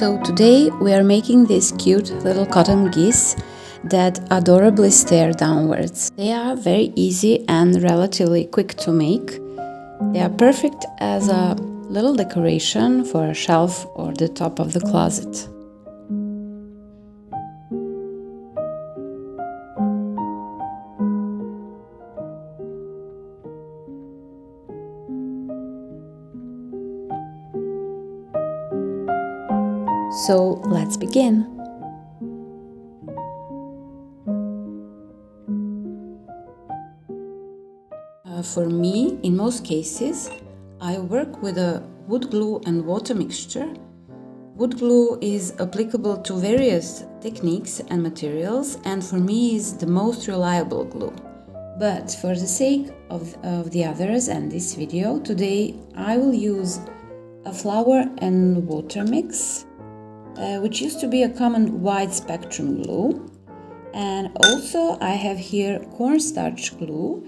So today we are making these cute little cotton geese that adorably stare downwards. They are very easy and relatively quick to make. They are perfect as a little decoration for a shelf or the top of the closet. So let's begin. For me, in most cases, I work with a wood glue and water mixture. Wood glue is applicable to various techniques and materials, and for me is the most reliable glue. But for the sake of the others and this video, today I will use a flour and water mix, which used to be a common wide spectrum glue. And also I have here cornstarch glue,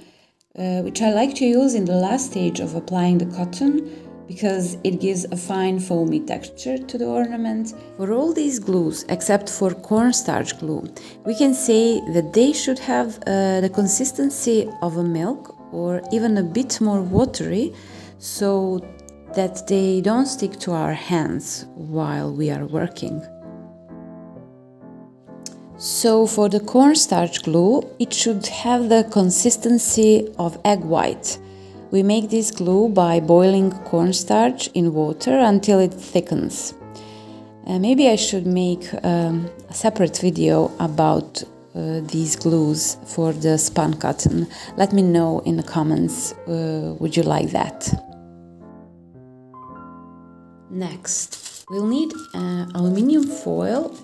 which I like to use in the last stage of applying the cotton because it gives a fine foamy texture to the ornament. For all these glues, except for cornstarch glue, we can say that they should have the consistency of a milk or even a bit more watery, so that they don't stick to our hands while we are working. So for the cornstarch glue, it should have the consistency of egg white. We make this glue by boiling cornstarch in water until it thickens. Maybe I should make a separate video about these glues for the spun cotton. Let me know in the comments, would you like that? Next, we'll need aluminium foil.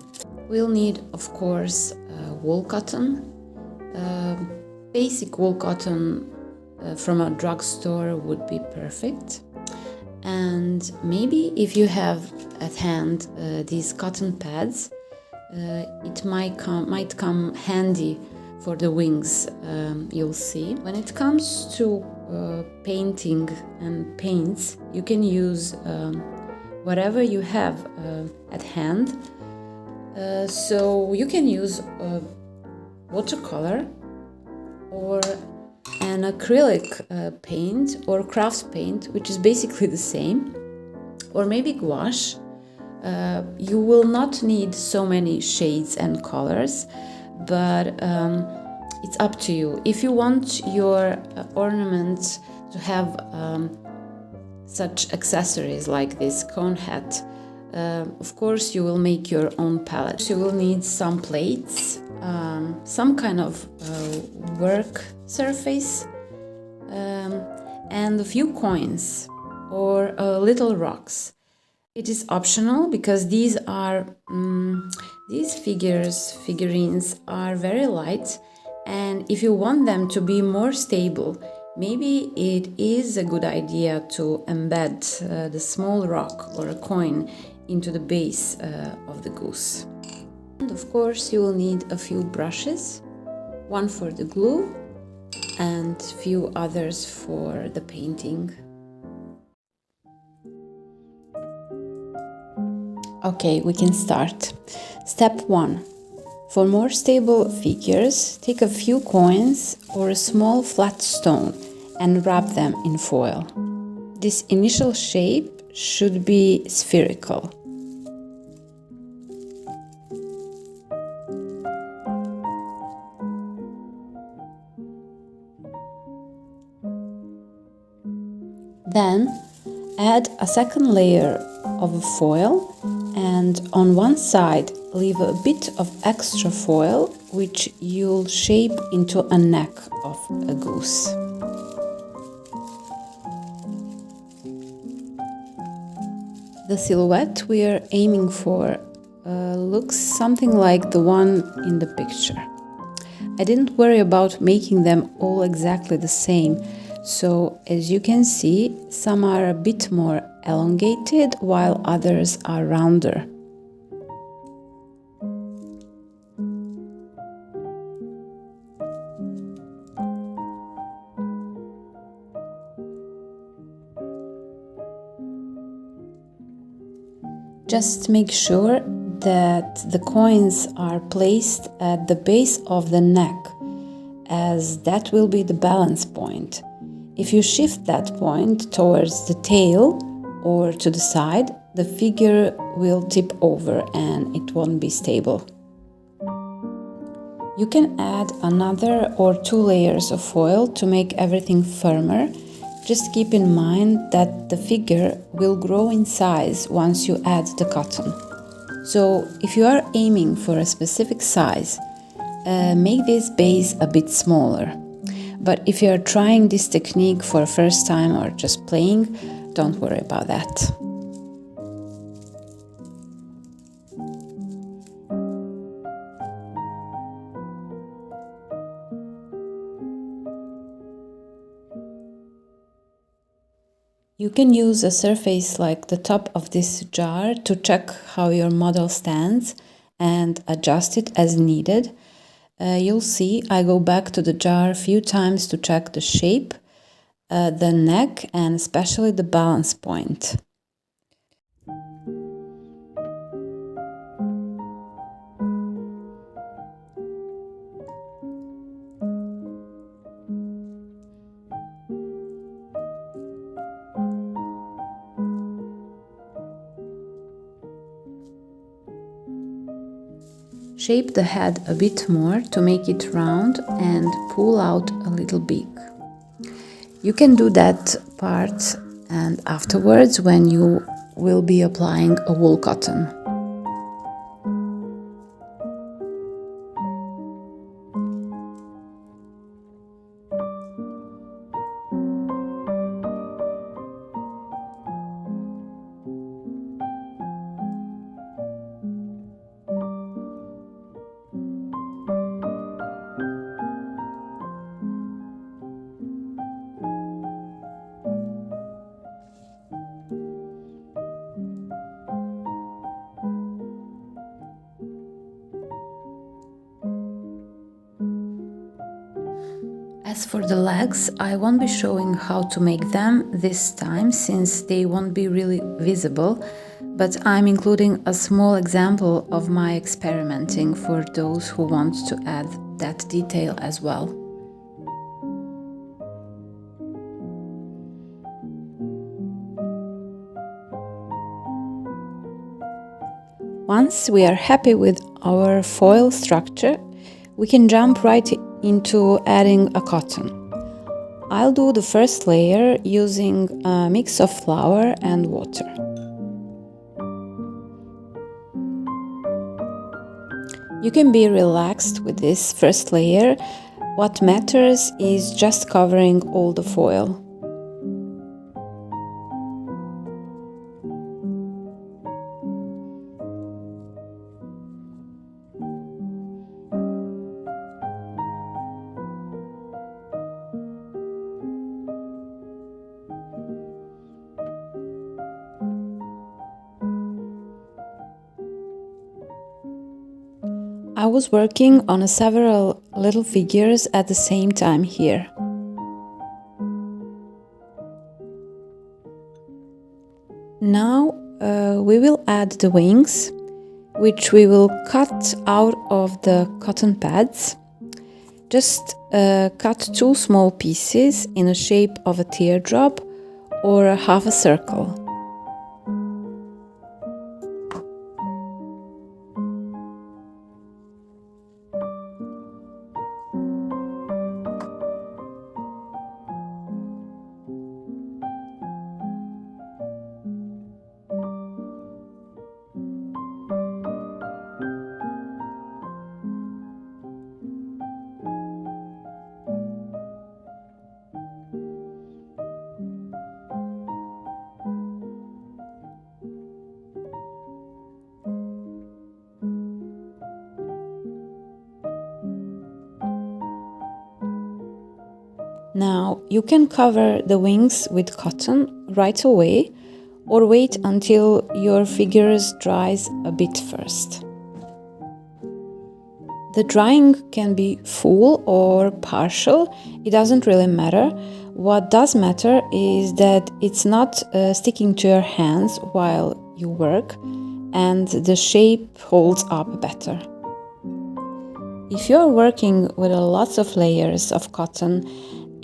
We'll need, of course, wool cotton. Basic wool cotton from a drugstore would be perfect. And maybe if you have at hand these cotton pads, it might come handy for the wings, you'll see. When it comes to painting and paints, you can use whatever you have at hand. So you can use watercolor or an acrylic paint or craft paint, which is basically the same, or maybe gouache. You will not need so many shades and colors, but it's up to you. If you want your ornament to have such accessories like this cone hat, of course you will make your own palette. You will need some plates, some kind of work surface, and a few coins or little rocks. It is optional because these figurines are very light, and if you want them to be more stable, maybe it is a good idea to embed the small rock or a coin into the base of the goose. And of course you will need a few brushes, one for the glue and few others for the painting. Okay, we can start. Step 1. For more stable figures, take a few coins or a small flat stone and wrap them in foil. This initial shape should be spherical. Then add a second layer of foil, and on one side leave a bit of extra foil, which you'll shape into a neck of a goose. The silhouette we are aiming for looks something like the one in the picture. I didn't worry about making them all exactly the same, so as you can see, some are a bit more elongated while others are rounder. Just make sure that the coins are placed at the base of the neck, as that will be the balance point. If you shift that point towards the tail or to the side, the figure will tip over and it won't be stable. You can add another or 2 layers of foil to make everything firmer. Just keep in mind that the figure will grow in size once you add the cotton. So if you are aiming for a specific size, make this base a bit smaller. But if you are trying this technique for the first time or just playing, don't worry about that. You can use a surface like the top of this jar to check how your model stands and adjust it as needed. You'll see I go back to the jar a few times to check the shape, the neck, and especially the balance point. Shape the head a bit more to make it round and pull out a little beak. You can do that part and afterwards when you will be applying a wool cotton. As for the legs, I won't be showing how to make them this time since they won't be really visible, but I'm including a small example of my experimenting for those who want to add that detail as well. Once we are happy with our foil structure, we can jump right into adding a cotton. I'll do the first layer using a mix of flour and water. You can be relaxed with this first layer. What matters is just covering all the foil. I was working on several little figures at the same time here. Now we will add the wings, which we will cut out of the cotton pads. Just cut 2 small pieces in the shape of a teardrop or a half a circle. Now you can cover the wings with cotton right away or wait until your figures dries a bit first. The drying can be full or partial, it doesn't really matter. What does matter is that it's not sticking to your hands while you work and the shape holds up better. If you are working with lots of layers of cotton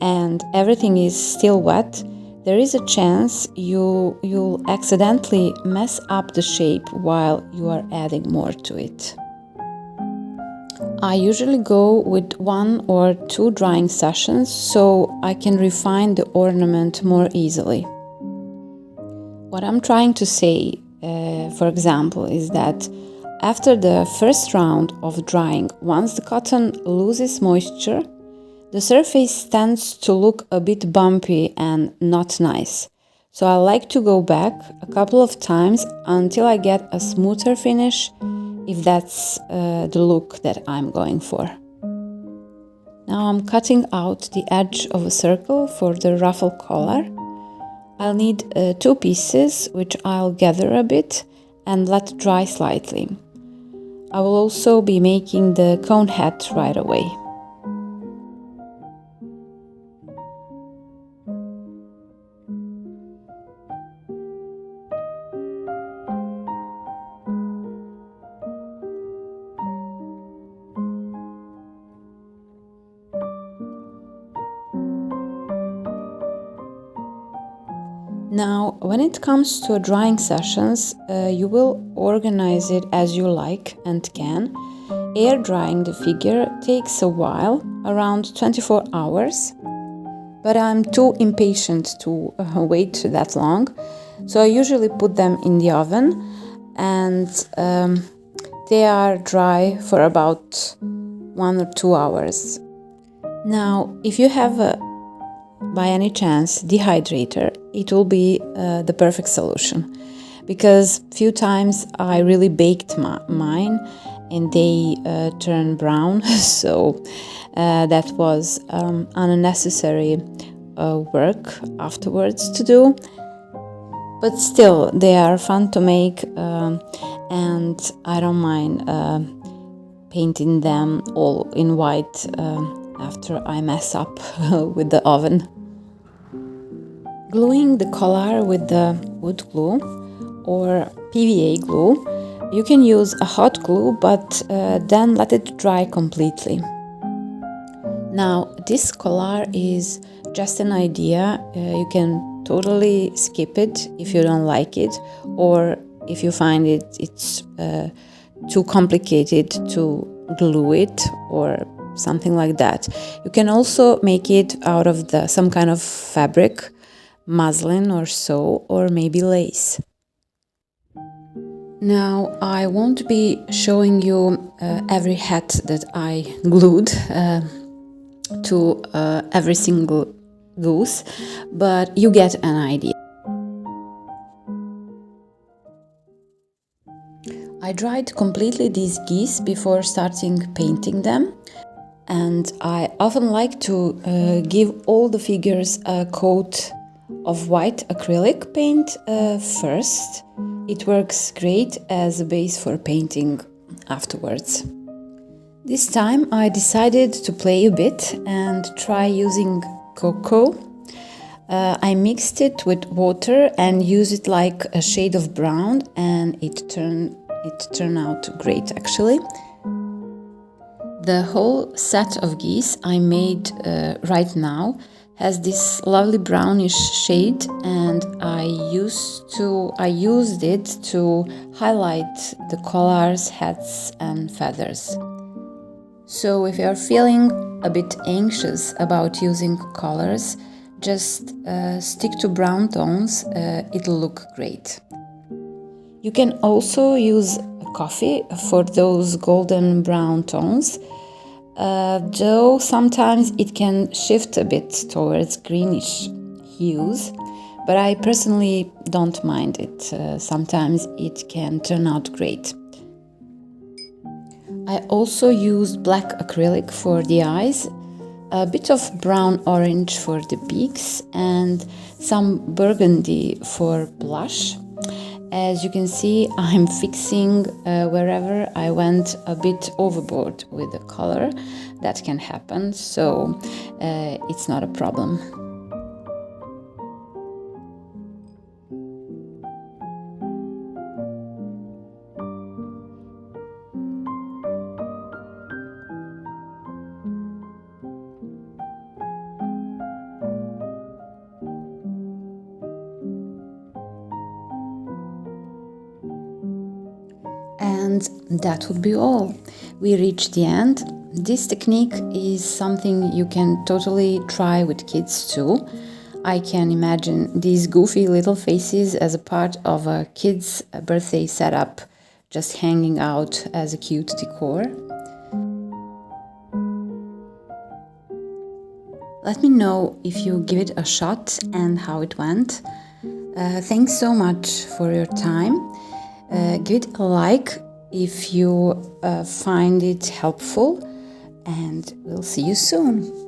and everything is still wet, there is a chance you'll accidentally mess up the shape while you are adding more to it. I usually go with 1 or 2 drying sessions so I can refine the ornament more easily. What I'm trying to say, for example, is that after the first round of drying, once the cotton loses moisture, the surface tends to look a bit bumpy and not nice. So I like to go back a couple of times until I get a smoother finish, if that's the look that I'm going for. Now I'm cutting out the edge of a circle for the ruffle collar. I'll need 2 pieces, which I'll gather a bit and let dry slightly. I will also be making the cone hat right away. Now, when it comes to drying sessions, you will organize it as you like and can. Air drying the figure takes a while, around 24 hours, but I'm too impatient to wait that long, so I usually put them in the oven and they are dry for about 1 or 2 hours. Now, if you have by any chance dehydrator, it will be the perfect solution, because few times I really baked mine and they turn brown, so that was unnecessary work afterwards to do, but still they are fun to make and I don't mind painting them all in white after I mess up with the oven. Gluing the collar with the wood glue or PVA glue, you can use a hot glue, but then let it dry completely. Now, this collar is just an idea. You can totally skip it if you don't like it, or if you find it's too complicated to glue it or something like that. You can also make it out of some kind of fabric, muslin or so, or maybe lace. Now, I won't be showing you every hat that I glued to every single goose, but you get an idea. I dried completely these geese before starting painting them, and I often like to give all the figures a coat of white acrylic paint first. It works great as a base for painting afterwards. This time I decided to play a bit and try using cocoa. I mixed it with water and used it like a shade of brown, and it turned out great actually. The whole set of geese I made right now has this lovely brownish shade, and I used it to highlight the collars, hats and feathers. So if you're feeling a bit anxious about using colors, just stick to brown tones, it'll look great. You can also use coffee for those golden brown tones, though sometimes it can shift a bit towards greenish hues, but I personally don't mind it. Sometimes it can turn out great. I also used black acrylic for the eyes, a bit of brown orange for the beaks, and some burgundy for blush. As you can see, I'm fixing wherever I went a bit overboard with the color. That can happen, so it's not a problem. And that would be all. We reached the end. This technique is something you can totally try with kids too. I can imagine these goofy little faces as a part of a kid's birthday setup, just hanging out as a cute decor. Let me know if you give it a shot and how it went. Thanks so much for your time. Give it a like if you find it helpful, and we'll see you soon.